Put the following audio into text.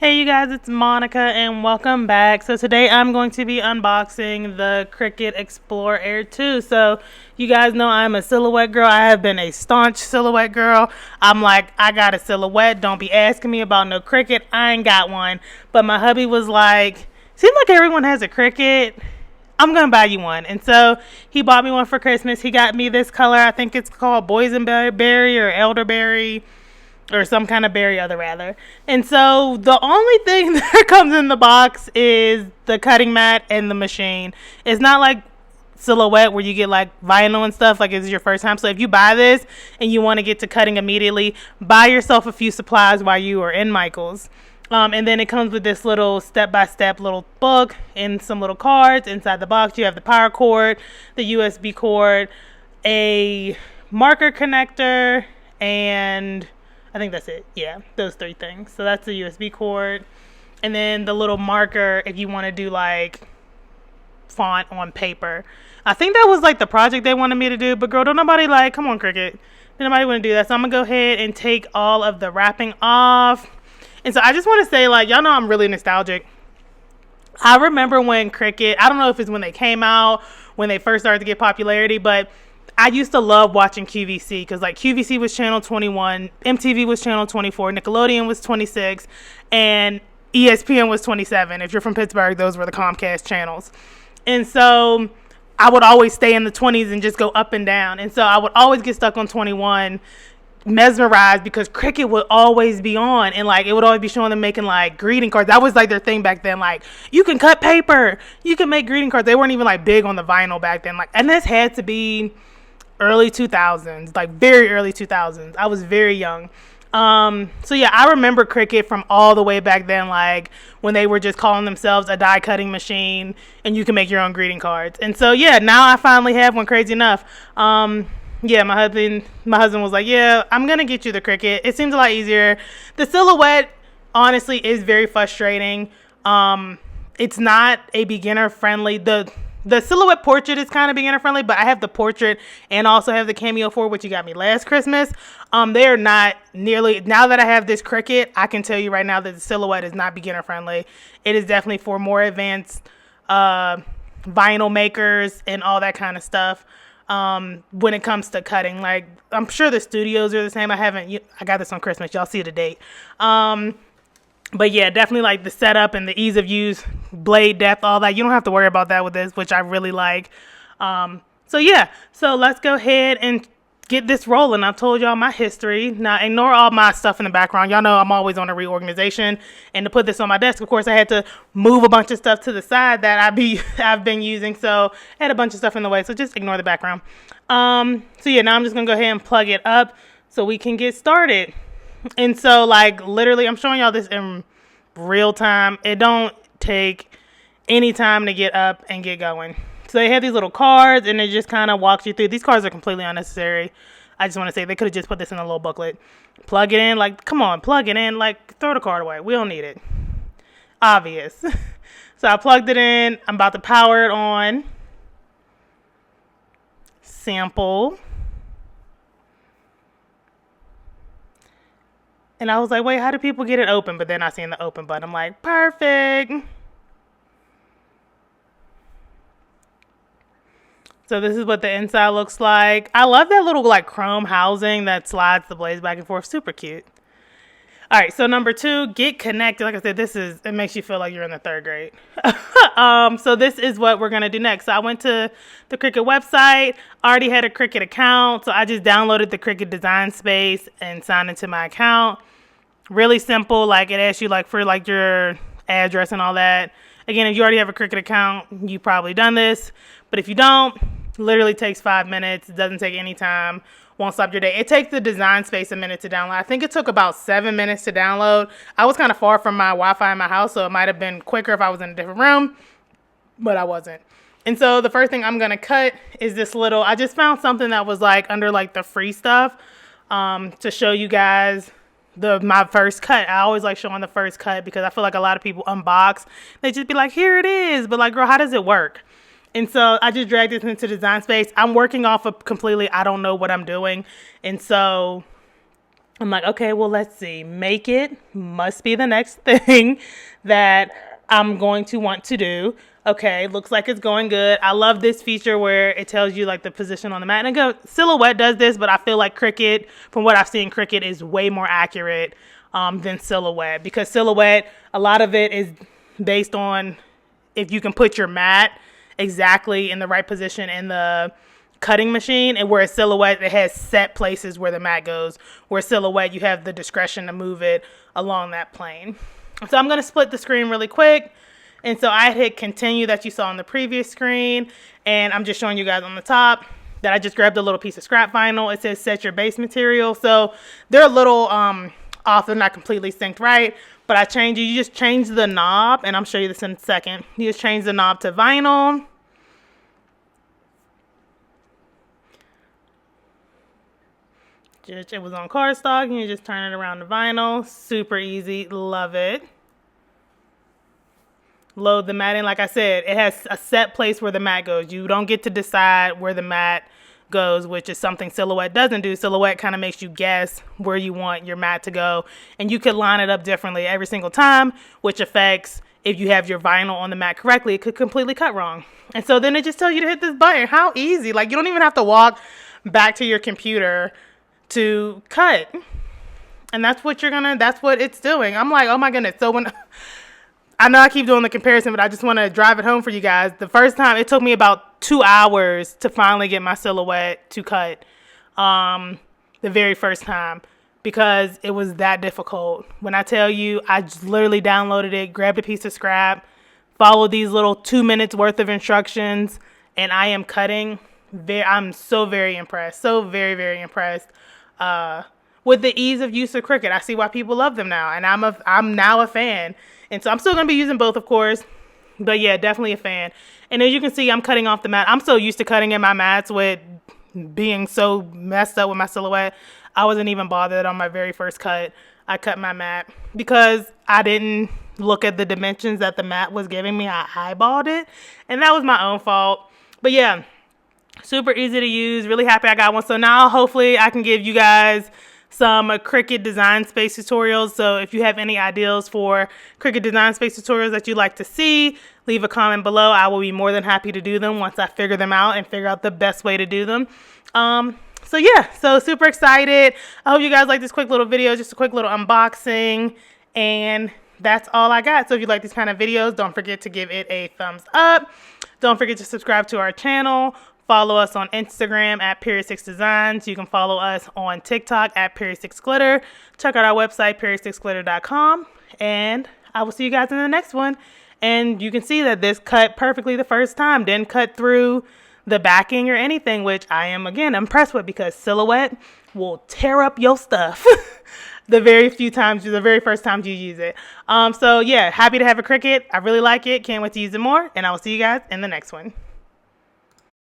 Hey you guys, it's Monica and welcome back. So today I'm going to be unboxing the Cricut Explore Air 2. So you guys know I'm a silhouette girl. I have been a staunch silhouette girl. I'm like, I got a silhouette. Don't be asking me about no Cricut. I ain't got one. But my hubby was like, seems like everyone has a Cricut. I'm going to buy you one. And so he bought me one for Christmas. He got me this color. I think it's called boysenberry or elderberry, or some kind of berry other rather. And so the only thing that comes in the box is the cutting mat and the machine. It's not like silhouette where you get like vinyl and stuff like it's your first time. So if you buy this and you want to get to cutting immediately, buy yourself a few supplies while you are in Michael's. And then it comes with this little step-by-step little book and some little cards. Inside the box you have the power cord, the USB cord, a marker connector, and I think that's it. Yeah, those three things. So that's the USB cord. And then the little marker if you want to do like font on paper. I think that was like the project they wanted me to do. But girl, don't nobody like, come on Cricut. Nobody want to do that. So I'm going to go ahead and take all of the wrapping off. And so I just want to say, like, y'all know I'm really nostalgic. I remember when Cricut, I don't know if it's when they came out, when they first started to get popularity, but I used to love watching QVC because like QVC was channel 21, MTV was channel 24, Nickelodeon was 26, and ESPN was 27. If you're from Pittsburgh, those were the Comcast channels. And so I would always stay in the 20s and just go up and down. And so I would always get stuck on 21, mesmerized because Cricut would always be on, and like it would always be showing them making like greeting cards. That was like their thing back then. Like, you can cut paper, you can make greeting cards. They weren't even like big on the vinyl back then. Like, and this had to be early 2000s, like very early 2000s. I was very young. So yeah, I remember Cricut from all the way back then, like when they were just calling themselves a die cutting machine and you can make your own greeting cards. And so yeah, now I finally have one, crazy enough. Yeah, my husband was like, yeah, I'm going to get you the Cricut. It seems a lot easier. The silhouette, honestly, is very frustrating. It's not a beginner-friendly. The silhouette portrait is kind of beginner-friendly, but I have the portrait and also have the Cameo 4, which you got me last Christmas. They're not nearly, now that I have this Cricut, I can tell you right now that the silhouette is not beginner-friendly. It is definitely for more advanced vinyl makers and all that kind of stuff. When it comes to cutting, like I'm sure the studios are the same. I got this on Christmas. Y'all see the date. But yeah, definitely like the setup and the ease of use, blade depth, all that. You don't have to worry about that with this, which I really like. So yeah, so let's go ahead and get this rolling. I've told y'all my history. Now ignore all my stuff in the background. Y'all know I'm always on a reorganization, and to put this on my desk, of course, I had to move a bunch of stuff to the side that I've been using. So I had a bunch of stuff in the way. So just ignore the background. So yeah, now I'm just gonna go ahead and plug it up so we can get started. And so like literally, I'm showing y'all this in real time. It don't take any time to get up and get going. So they have these little cards, and it just kind of walks you through. These cards are completely unnecessary. I just want to say they could have just put this in a little booklet. Plug it in. Like, come on, plug it in. Like, throw the card away. We don't need it. Obvious. So I plugged it in. I'm about to power it on. Sample. And I was like, wait, how do people get it open? But then I seen the open button. I'm like, perfect. So this is what the inside looks like. I love that little like chrome housing that slides the blades back and forth. Super cute. All right, so number 2, get connected. Like I said, it makes you feel like you're in the 3rd grade. So this is what we're going to do next. So I went to the Cricut website. I already had a Cricut account, so I just downloaded the Cricut Design Space and signed into my account. Really simple. Like it asks you like for like your address and all that. Again, if you already have a Cricut account, you've probably done this. But if you don't, literally takes 5 minutes. It doesn't take any time. Won't stop your day. It takes the Design Space a minute to download. I think it took about 7 minutes to download. I was kind of far from my Wi-Fi in my house, so it might have been quicker if I was in a different room, but I wasn't. And so the first thing I'm going to cut is this little, I just found something that was like under like the free stuff to show you guys my first cut. I always like showing the first cut because I feel like a lot of people unbox. They just be like, here it is. But like, girl, how does it work? And so I just dragged this into Design Space. I'm working off of completely, I don't know what I'm doing. And so I'm like, okay, well, let's see. Make it must be the next thing that I'm going to want to do. Okay, looks like it's going good. I love this feature where it tells you like the position on the mat. And again, Silhouette does this, but I feel like Cricut, from what I've seen, Cricut is way more accurate than Silhouette, because Silhouette, a lot of it is based on if you can put your mat exactly in the right position in the cutting machine, and where Silhouette, it has set places where the mat goes, where Silhouette, you have the discretion to move it along that plane. So I'm going to split the screen really quick. And so I hit continue that you saw on the previous screen, and I'm just showing you guys on the top that I just grabbed a little piece of scrap vinyl. It says set your base material. So they're a little off, they're not completely synced right, but I changed, you just change the knob, and I'll show you this in a second. You just change the knob to vinyl. It was on cardstock, and you just turn it around to vinyl. Super easy, love it. Load the mat in. Like I said, it has a set place where the mat goes. You don't get to decide where the mat goes, which is something Silhouette doesn't do. Silhouette kind of makes you guess where you want your mat to go, and you could line it up differently every single time, which affects if you have your vinyl on the mat correctly, it could completely cut wrong. And so then it just tells you to hit this button. How easy. Like, you don't even have to walk back to your computer to cut. And that's what that's what it's doing. I'm like, oh my goodness. So when I know I keep doing the comparison, but I just want to drive it home for you guys. The first time, it took me about 2 hours to finally get my Silhouette to cut, the very first time, because it was that difficult. When I tell you, I just literally downloaded it, grabbed a piece of scrap, followed these little 2 minutes worth of instructions, and I am cutting. I'm so very impressed. So very, very impressed with the ease of use of Cricut. I see why people love them now, and I'm now a fan. And so I'm still going to be using both, of course. But yeah, definitely a fan. And as you can see, I'm cutting off the mat. I'm so used to cutting in my mats with being so messed up with my Silhouette. I wasn't even bothered on my very first cut. I cut my mat because I didn't look at the dimensions that the mat was giving me. I eyeballed it, and that was my own fault. But yeah, super easy to use. Really happy I got one. So now hopefully I can give you guys some Cricut design space tutorials. So if you have any ideas for Cricut design space tutorials that you'd like to see, leave a comment below. I will be more than happy to do them once I figure them out and figure out the best way to do them. So yeah, so super excited. I hope you guys like this quick little video, just a quick little unboxing, and that's all I got. So if you like these kind of videos, don't forget to give it a thumbs up. Don't forget to subscribe to our channel. Follow us on Instagram at Period 6 Designs. You can follow us on TikTok at Period 6 Glitter. Check out our website, period6glitter.com. And I will see you guys in the next one. And you can see that this cut perfectly the first time. Didn't cut through the backing or anything, which I am, again, impressed with, because Silhouette will tear up your stuff the very first time you use it. So yeah, happy to have a Cricut. I really like it. Can't wait to use it more. And I will see you guys in the next one.